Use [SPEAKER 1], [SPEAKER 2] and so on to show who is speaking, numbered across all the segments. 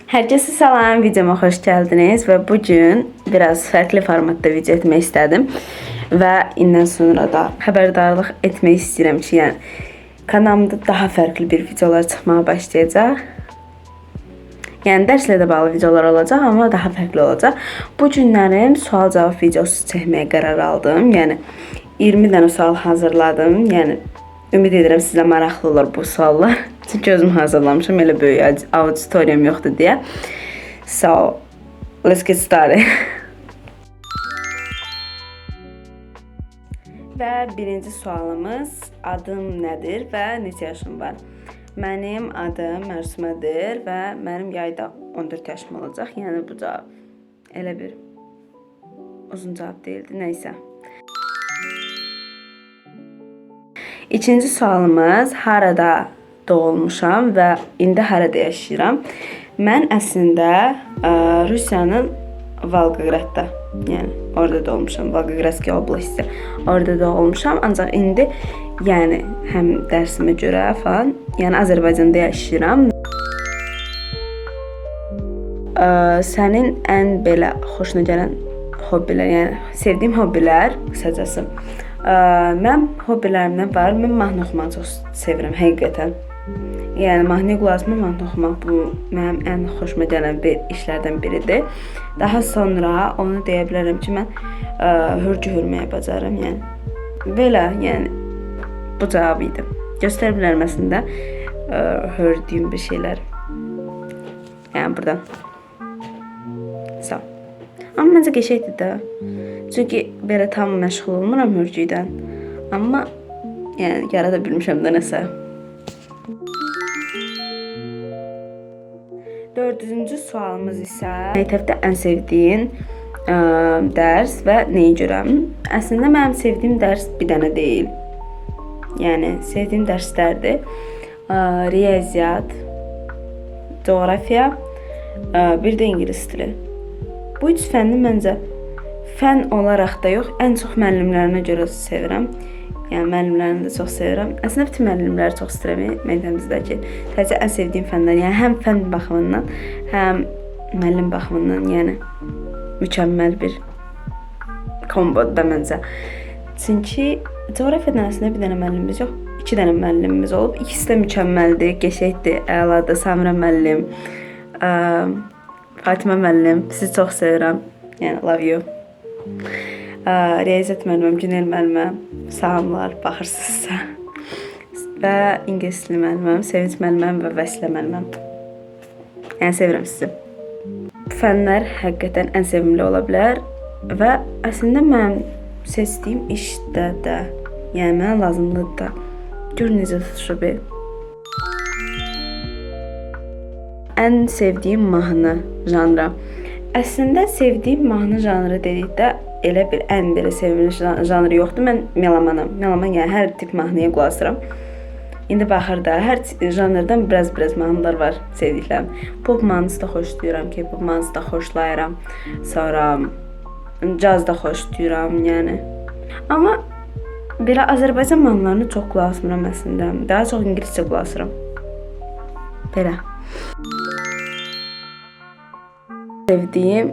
[SPEAKER 1] Herkese salam, videoma xoş gəldiniz və bugün biraz fərqli formatda video etmək istədim və indən sonra da xəbərdarlıq etmək istəyirəm ki, yəni kanalımda daha fərqli bir videolar çıxmağa başlayacaq. Yəni dərslə də bağlı videolar olacaq, amma daha fərqli olacaq. Bu günlərim sual-cavab videosu çəkməyə qərar aldım. Yəni 20 dənə sual hazırladım. Yəni ümid edirəm sizə maraqlı olur bu suallar. Çünki özüm hazırlamışam, elə böyük auditoriyam yoxdur deyə. So, let's get started. Və birinci sualımız, adım nədir və neçə yaşım var? Mənim adım Mərsümədir və mənim yayda 14 yaşım olacaq. Yəni bu cavab elə bir uzun cavab deyildi, nəysə. İkinci sualımız, harada doğulmuşam və indi harada yaşayıram? Mən əslində Rusiyanın Volqogradda, yəni orada doğulmuşam, Volqogradskiy oblasti. Orada doğulmuşam, ancaq indi yəni həm dərsimə görə falan, yəni Azərbaycanda yaşayıram. Sənin ən belə xoşuna gələn hobbilər, yəni sevdiyim hobbilər qısacası. Mən hobbilərimdən var, mən mahnı oxumağı çox sevirəm həqiqətən. Yəni mahnıya qulaq asmaq, mahnı oxumaq bu mənim ən xoşuma gələn bir işlərdən biridir. Daha sonra onu deyə bilərəm ki, mən hörgü hörməyə bacarıram, yəni belə, yəni bu cavab idi. Göstərə bilərəm əslində hördüyüm bir şeylər. Yəni buradan. Sağ. Amma məncə qəşəngdir də. Çünki belə tam məşğul olmuram hörgüydən. Amma yəni yarada bilmişəm də nəsə. Dördüncü sualımız isə məktəbdə ən sevdiyin dərs və nəyə görə? Əslində mənim sevdiyim dərs bir dənə deyil. Yəni sevdiyim dərslərdir. Riyaziyyat, coğrafiya, bir də ingilis dili. Bu üç fənni məncə fən olaraq da yox, ən çox müəllimlərinə görə sevirəm. Yəni müəllimlərini də çox sevirəm. Əslində bütün müəllimləri çox istəyirəm məktəbimizdəki. Təcə ən sevdiyim fənlər, yəni həm fən baxımından, həm müəllim baxımından, yəni mükəmməl bir kombodur da məncə. Çünki coğrafiyadan əslində bir dənə müəllimimiz yox, 2 dənə müəllimimiz olub. İkisi də mükəmməldir, qəşəngdir, əladır. Samira müəllim, Fatimə müəllim, sizi çox sevirəm. Yəni love you. Riyaziyyat müəlliməm, Günel müəlliməm, salamlar, baxırsınızsa. Və ingilis dili müəlliməm, Sevinç müəlliməm və Vəsilə müəlliməm. Yəni sevirəm sizi. Bu fənlər həqiqətən ən sevimli ola bilər və əslində mən seçdiyim işdə də, yəni mənə lazımlıdır da. Gör necə tutuşub. Ən sevdiyim mahnı janrı. Əslində sevdiyim mahnı janrı dedikdə elə bir ən belə sevimli janrı yoxdur. Mən melomanam. Meloman yəni hər tip mahnıya qulaq asıram. İndi baxır da hər janrdan biraz mahnılar var sevdiklərim. Pop mahnısı da xoşlayıram, K-pop mahnısı da xoşlayıram. Sonra caz da xoşlayıram, yəni. Amma belə Azərbaycan mahnılarını çox qulaq asmıram əslində. Daha çox ingiliscə qulaq asıram. Belə. Sevdiyim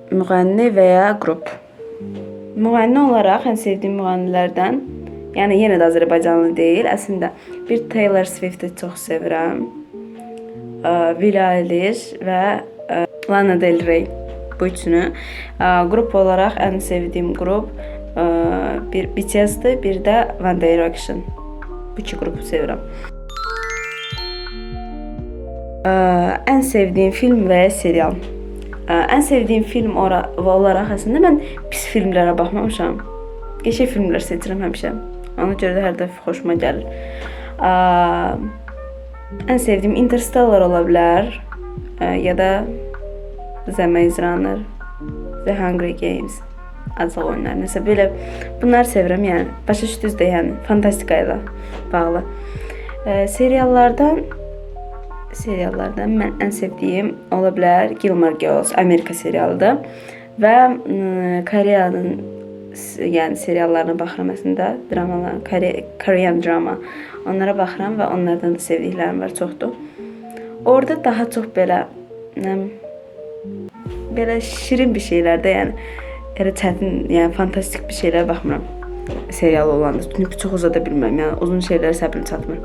[SPEAKER 1] müğənni və ya qrup. Müğənni olaraq ən sevdiyim müğənnilərdən, yəni yenə də Azərbaycanlı deyil, əslində bir Taylor Swift'i çox sevirəm. Billie Eilish və Lana Del Rey, bu üçünü. Qrup olaraq ən sevdiyim qrup bir BTS-dir, bir də One Direction. Bu iki qrupu sevirəm. Ən sevdiyim film və ya serial. Ən sevdiyim film olaraq əslində mən pis filmlərə baxmamışam. Qəşəng filmlər seçirəm həmişə. Ona görə də hər dəfə xoşuma gəlir. Ən sevdiyim Interstellar ola bilər ya da The Maze Runner, The Hunger Games, acıq oyunlar, nəsə belə bunları sevirəm, yəni başa düşdünüz, yəni fantastika ilə bağlı. Seriallardan mən ən sevdiyim ola bilər Gilmore Girls, Amerika serialıdır və Koreyanın yəni seriallarına baxıram əslində, dramalar, Korean drama. Onlara baxıram və onlardan da sevdiklərim var, çoxdur. Orada daha çox belə belə şirin bir şeylərdə, yəni elə çətin, yəni fantastik bir şeylərə baxmıram. Serial olanda çünki çox uzada bilmirəm, yəni uzun şeylərə səbrim çatmır.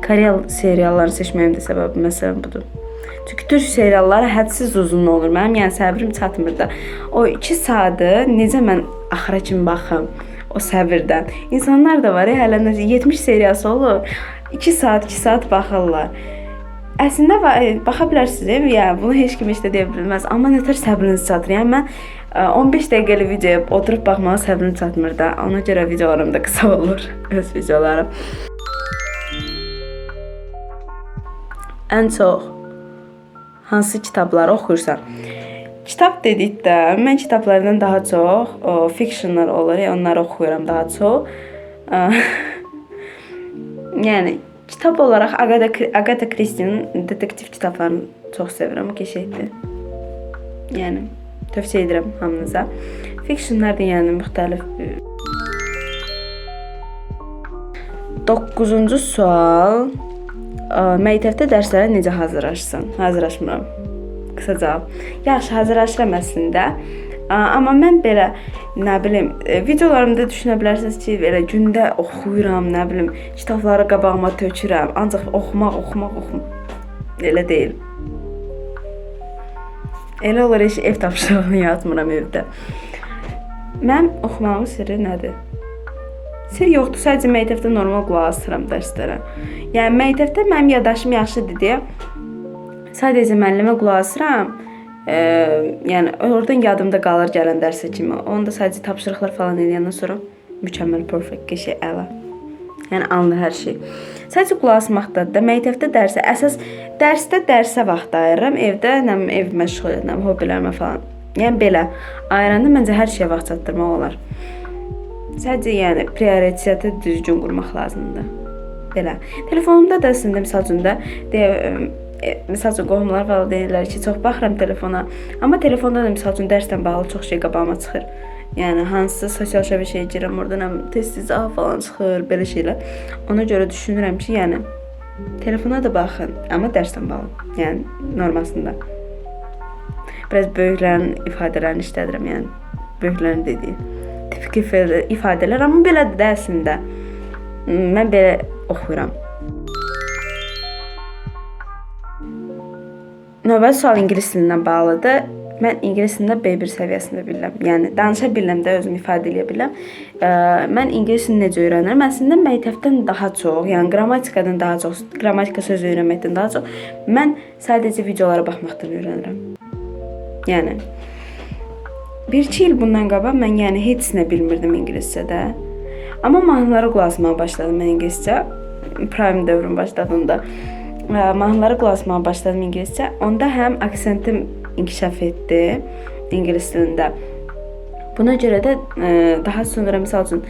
[SPEAKER 1] Koreal serialları seçməyim də səbəbi məsələn budur. Çünki türk serialları hədsiz uzun olur. Mənim yəni səbrim çatmır da. O 2 saatı necə mən axıra kimi baxım o səbirdən. İnsanlar da var ya, hələ 70 seriyası olur. 2 saat baxırlar. Əslində baxa bilərsiniz, yəni bunu heç kim heç də deyə bilməz. Amma nətər səbriniz çatır? Yəni mən 15 dəqiqəlik videoya oturub baxmağa səbrim çatmır da. Ona görə videolarım da qısa olur, öz videolarım. Ən çox hansı kitabları oxuyursan? Kitab dedikdə mən kitablardan daha çox fictionlar olur, onları oxuyuram daha çox. Yəni kitab olaraq Agatha Christie'nin detektiv kitablarını çox sevirəm, qəşəngdir. Yəni tövsiyə edirəm hamınıza. Fictionlar da yəni müxtəlif. 9-cu sual. Məktəbdə dərslərə necə hazırlaşırsan? Hazırlaşmıram. Qısa cavab. Yaxşı, hazırlaşıram əslində. Amma mən belə, nə bilim, videolarımda düşünə bilərsiniz ki, belə gündə oxuyuram, nə bilim, kitabları qabağıma tökürəm. Ancaq oxumaq. Elə deyil. Elə olur heç ev tapşırığını yazmıram evdə. Mən oxumağımın sirri nədir? Sir yoxdur, sadəcə məktəbdə normal qulaq asıram dərslərə. Yəni məktəbdə mənim yaddaşım yaxşıdır deyə sadəcə müəllimə qulaq asıram. Yəni oradan yadımda qalır gələn dərsə kimi. Onu da sadəcə tapşırıqlar falan eləyəndən sonra mükəmməl, perfect, qəşəng, əla. Yəni anlı hər şey. Sadəcə qulaq asmaqdadır da. Məktəbdə dərsə, əsas dərsə vaxt ayırıram. Evdə ev məşğuliyyətinə, hobbilərimə falan. Yəni belə ayıranda məncə hər şeyə vaxt çatdırmaq olar. Sadəcə yəni prioriteti düzgün qurmaq lazımdır. Belə. Telefonumda da əslində misal üçün də misal üçün qohumlar falan deyirlər ki, çox baxıram telefona. Amma telefonda da misal üçün dərslə bağlı çox şey qabağıma çıxır. Yəni hansısa sosial şəbəkəyə girirəm, oradan tez-tez falan çıxır, belə şeylər. Ona görə düşünürəm ki, yəni telefona da baxın, amma dərslə bağlı. Yəni normasında. Biraz böyüklərin ifadələrini işlədirəm, yəni böyüklərin dediyi tipik ifadələr, amma belədir də əslində. Mən belə oxuyuram. Növbəti sual ingilis dilindən bağlıdır. Mən ingilis dilində B1 səviyyəsində bilirəm. Yəni danışa bilirəm də, özümü ifadə edə bilirəm. Mən ingilis dilini necə öyrənirəm? Əslində məktəbdən daha çox, yəni qrammatikadan daha çox, qrammatika söz öyrənməkdən daha çox mən sadəcə videolara baxmaqdan öyrənirəm. Yəni 1-2 il bundan qabaq mən yəni heç nə bilmirdim ingiliscədə. Amma mahnılara qulaq asmağa başladım mən ingiliscə. Prime dövrüm başladığında mahnılara qulaq asmağa başladım ingiliscə. Onda həm aksentim inkişaf etdi ingilis dilində. Buna görə də daha sonra misal üçün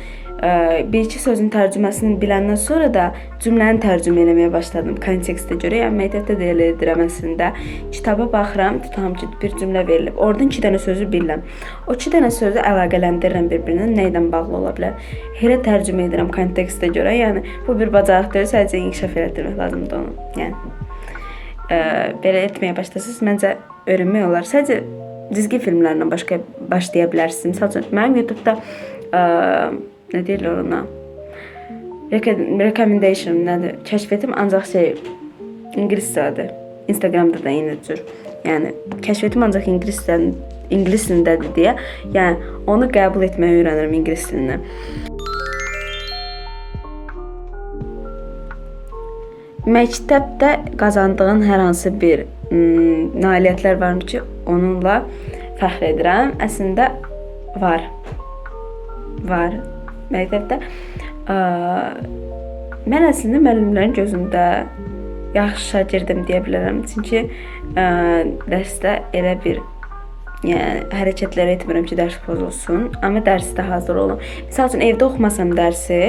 [SPEAKER 1] bir-iki sözün tərcüməsini biləndən sonra da cümləni tərcümə eləməyə başladım kontekstə görə. Yəni məktəbdə də elə edirəm əslində. Kitaba baxıram, tutam ki, bir cümlə verilib. Oradan 2 dənə sözü bilirəm. O 2 dənə sözü əlaqələndirirəm bir-birinə, nə ilə bağlı ola bilər. Elə tərcümə edirəm kontekstə görə. Yəni bu bir bacarıq deyil, sadəcə inkişaf etdirmək lazımdır onu. Yəni belə etməyə başlasınız, məncə öyrənmək olar. Sadəcə cizgi filmlərlə başlaya bilərsiniz. Məsəl üçün mənim YouTube-da nə deyirlər ona? Recommendation nədir? Kəşfetim ancaq ingiliscədir. Instagramda da eyni cür. Yəni kəşfetim ancaq ingilis dilindədir deyə, yəni onu qəbul etməyi öyrənirəm ingilis dilini. Məktəbdə qazandığın hər hansı bir nailiyyətlər varmı ki, onunla fəxr edirəm? Əslində var. Məktəbdə mən əslində müəllimlərin gözündə yaxşı şagirdim deyə bilərəm. Çünki dərsdə elə bir hərəkətlər etmirəm ki, dərs pozulsun, amma dərsdə hazır olum. Məsəl üçün evdə oxumasam dərsi,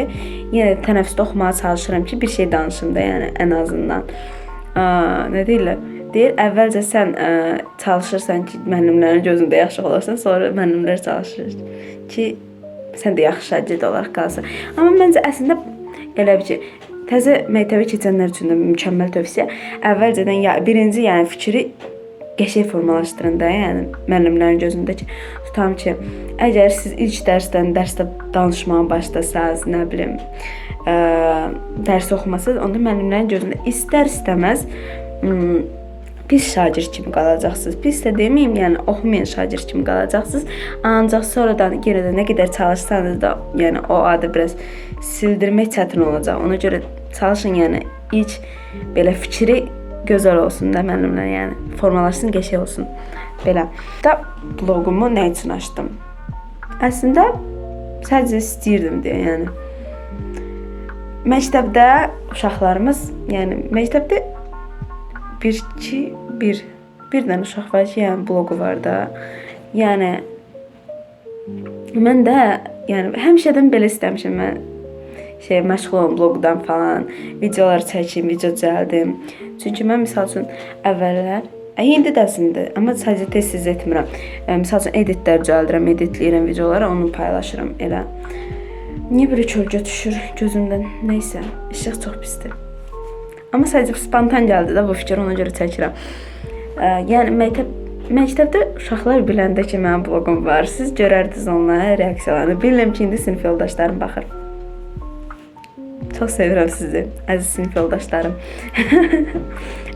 [SPEAKER 1] yenə də tənəffüsdə oxumağa çalışıram ki, bir şey danışım da, yəni ən azından. Nə deyirlər? Deyir, əvvəlcə sən çalışırsan ki, müəllimlərin gözündə yaxşı olarsan, sonra müəllimlər çalışır ki, sən də yaxşı şagird olaraq qalsın. Amma məncə əslində elə bir ki, təzə məktəbə keçənlər üçün də mükəmməl tövsiyə. Əvvəlcədən birinci, yəni fikri qəşəng formalaşdırın da, yəni müəllimlərin gözündəki tutam ki, əgər siz ilk dərsdə danışmağa başlasanız, nə bilim, dərs oxumasanız, onda müəllimlərin gözündə istər-istəməz pis şagird kimi qalacaqsınız. Pis də deməyim, yəni oxumayan şagird kimi qalacaqsınız. Ancaq sonradan yenə də nə qədər çalışsanız da, yəni o adı biraz sildirmək çətin olacaq. Ona görə çalışın, yəni ilk belə fikri gözəl olsun da müəllimlər, yəni formalaşsın, qəşəng olsun. Belə. Da bloqumu nə üçün açdım? Əslində sadəcə istəyirdim deyə, yəni. Məktəbdə uşaqlarımız, yəni məktəbdə bir dənə uşaq var ki, yəni bloqu var da. Yəni mən də yəni həmişədən belə istəmişəm, mən məşğul olum bloqdan falan, videolar çəkim, video düzəldim. Çünki mən misal üçün əvvəllər, indi də əslində, amma sadəcə tez etmirəm. Misal üçün editlər düzəldirəm, editləyirəm videoları, onu paylaşıram elə. Niyə belə kölgə düşür gözümdən? Nəysə, işıq çox pisdir. Amma sadəcə spontan gəldi də bu fikir, ona görə çəkirəm. Yəni məktəbdə uşaqlar biləndə ki, mənim bloqum var, siz görərdiniz onların reaksiyalarını. Bilirəm ki, indi sinif yoldaşlarım baxır. Çox sevirəm sizi, əziz sinif yoldaşlarım.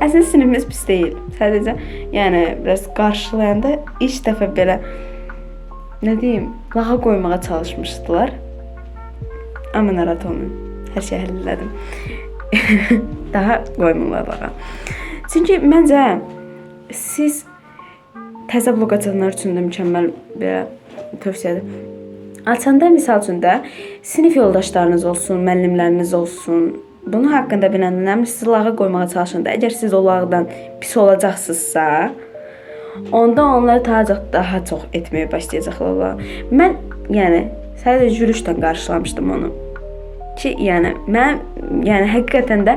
[SPEAKER 1] Əslində sinifimiz pis deyil. Sadəcə, yəni biraz qarşılayanda ilk dəfə belə, nə deyim, lağa qoymağa çalışmışdılar. Amma narahat olmayın, hər şey həll elədim. Daha qoymurlar lağa. Çünki məncə siz təzə bloq açanlar üçün də mükəmməl belə tövsiyədir. Açanda misal üçün də sinif yoldaşlarınız olsun, müəllimləriniz olsun. Bunun haqqında biləndə siz lağa qoymağa çalışın da. Əgər siz o lağdan pis olacaqsınızsa, onda onlar daha çox etməyə başlayacaqlar. Mən yəni sadəcə gülüşlə qarşılamışdım onu. Ki, yəni mən həqiqətən də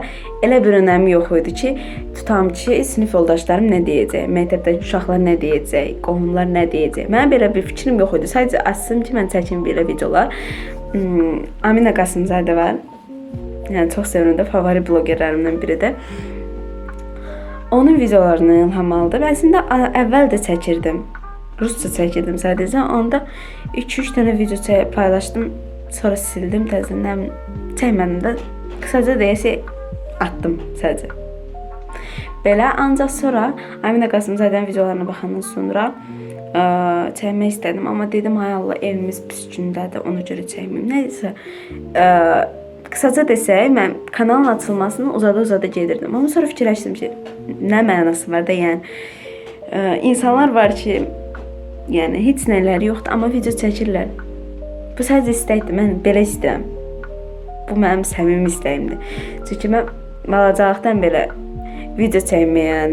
[SPEAKER 1] elə bir önəmi yox idi ki, tutam ki, sinif yoldaşlarım nə deyəcək, məktəbdəki uşaqlar nə deyəcək, qohumlar nə deyəcək. Mənim belə bir fikrim yox idi. Sadəcə açdım ki, mən çəkim belə videolar. Amina Qasımzadə var. Yəni çox sevirəm də, favori blogerlərimdən biridir. Onun videolarını ilham aldım. Əslində əvvəl də çəkirdim. Rusca çəkirdim sadəcə. Onda 2-3 dənə video paylaşdım. Sonra sildim təzədən, çəkmədim də, qısaca deyəsə atdım sadəcə. Belə, ancaq sonra Amina Qasımzadənin videolarına baxandan sonra çəkmək istədim, amma dedim, ay Allah, evimiz pis gündədir, ona görə çəkməyim. Nəysə, qısaca desək, mən kanalın açılmasını uzada gedirdim. Amma sonra fikirləşdim ki, nə mənası var da, yəni insanlar var ki, yəni heç nələri yoxdur, amma video çəkirlər. Bu sadəcə istəkdir, mən belə istəyirəm. Bu mənim səmimi istəyimdir. Çünki mən balacaqdan belə video çəkməyə,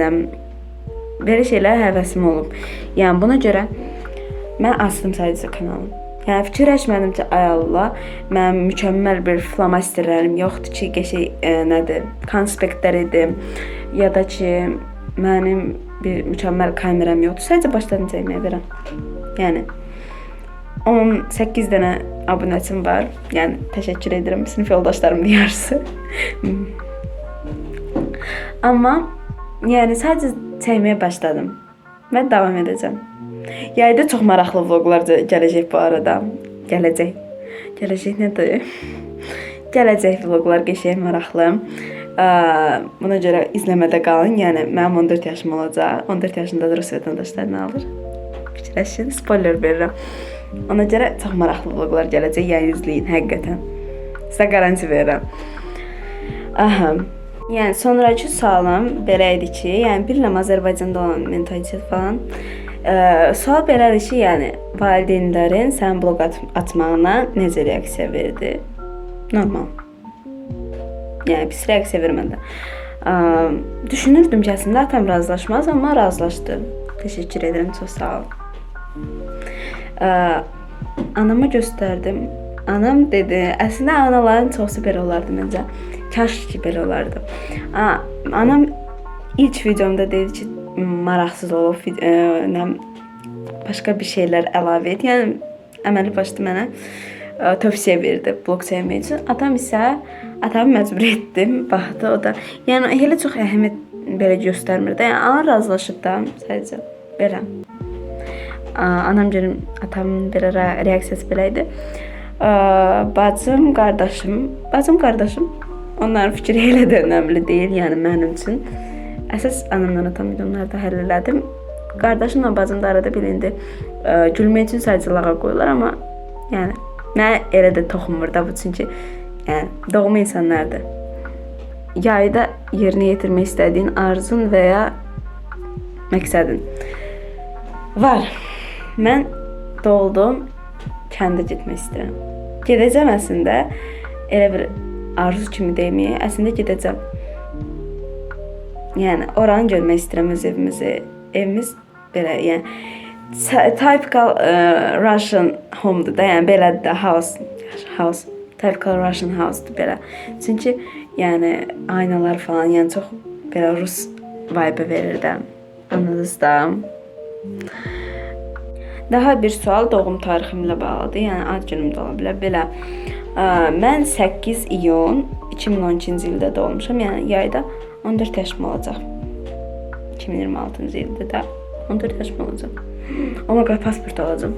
[SPEAKER 1] belə şeylər həvəsim olub. Yəni buna görə mən açdım sadəcə kanalı. Yəni fikirləşmədim ki, ay Allah, mənim mükəmməl bir flomasterlərim yoxdur ki, qəşəng nədir, konspektlər edim, ya da ki, mənim bir mükəmməl kameram yoxdur. Sadəcə başladım çəkməyə belə. Yəni 18 dənə abunəçim var. Yəni təşəkkür edirəm, sinif yoldaşlarımın yarısı. Amma yəni sadəcə çəkməyə başladım. Mən davam edəcəm. Yayda çox maraqlı vloqlar gələcək bu arada. Gələcək nədir? Gələcək vloqlar qəşəng maraqlı. Buna görə izləmədə qalın. Yəni mənim 14 yaşım olacaq. 14 yaşında da Rus vətəndaşlarını alır. Fikirləşin, spoiler verirəm. Ona görə çox maraqlı vloqlar gələcək, yəni izləyin, həqiqətən. Sizə garanti verirəm. Yəni sonrakı sualım belə idi ki, yəni bilirəm Azərbaycanda olan mentalitet falan. Sual belədir ki, yəni valideynlərin sənin bloq atmağına necə reaksiya verdi? Normal. Yəni pis reaksiya vermədi. Düşünürdüm ki, əslində atam razılaşmaz, amma razılaşdı. Təşəkkür edirəm, çox sağ ol. Anama göstərdim. Anam dedi, əslində anaların çoxsu belə olardı məncə. Kaş ki belə olardı. Anam ilk videomda dedi ki, maraqsız olub, başqa bir şeylər əlavə et. Yəni əməli başladı mənə. tövsiyə verdi blog çəkmək üçün. Atamı məcbur etdim. Baxdı o da. Yəni elə çox əhəmiyyət belə göstərmir də. Yəni ana razılaşıb da sadəcə belə. Anamgilin, atamın belə reaksiyası belə idi. Bacım, qardaşım onların fikri elə də önəmli deyil, yəni mənim üçün. Əsas anamla atam idi, onları da həll elədim. Qardaşımla bacım da arada bilindi. Gülmək üçün sadəcə lağa qoyurlar, amma yəni mənə elə də toxunmur da bu, çünki yəni doğma insanlardır. Yayda yerinə yetirmək istədiyin arzun və ya məqsədin var. Mən doldum, kəndə getmək istəyirəm. Gedəcəm əslində, elə bir arzu kimi deyməyə, əslində gedəcəm. Yəni, oranı görmək istəyirəm öz evimizi. Evimiz belə, yəni, typical Russian home-dur da, yəni, belədir də, house. Typical Russian house-dur belə. Çünki, yəni, aynalar falan, yəni, çox belə Rus vibe verir də. Anladınız da. Daha bir sual doğum tariximlə bağlıdır. Yəni ad günüm də ola bilər. Belə. Mən 8 iyun 2012-ci ildə doğmuşam. Yəni yayda 14 yaşım olacaq. 2026-cı ildə də 14 yaşım olacaq. Oh my god, pasport alacağım.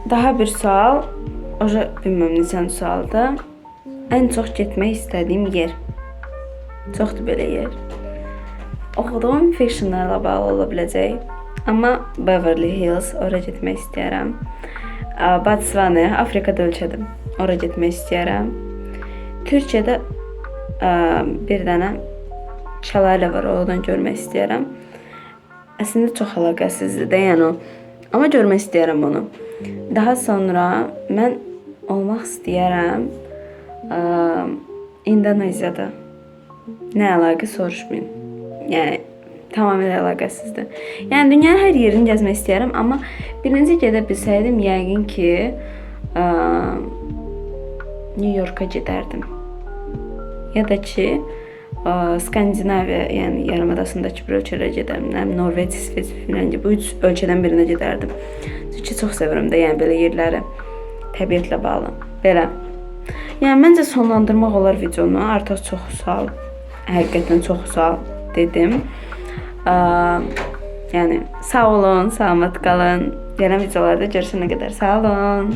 [SPEAKER 1] Daha bir sual. Oca bilməm neçənci sualdır. Ən çox getmək istədiyim yer. Çoxdur belə yer. Oxuduğum fictionlarla bağlı ola biləcək. Amma Beverly Hills, oraya getmək istəyərəm. Botswana, Afrikada ölkədir. Oraya getmək istəyərəm. Türkiyədə bir dənə şəlalə var, oradan görmək istəyərəm. Əslində çox əlaqəsizdir də, yəni o. Amma görmək istəyərəm onu. Daha sonra mən olmaq istəyərəm İndoneziyada. Nə əlaqə soruşmayın. Yəni tamamilə əlaqəsizdir. Yəni dünyanın hər yerini gəzmək istəyərəm, amma birinci gedə bilsəydim yəqin ki New Yorka gedərdim. Ya da ki Skandinaviya, yəni yarımadasındakı bir ölkələrə gedərdim. Norveç, İsveç, Finlandiya, bu üç ölkədən birinə gedərdim. Çünki çox sevirəm də, yəni belə yerləri təbiətlə bağlı. Belə. Yəni məncə sonlandırmaq olar videonu. Artıq çox sual, həqiqətən çox sual dedim. Yəni sağ olun, salamat qalın. Gələn videolarda görüşənə qədər sağ olun.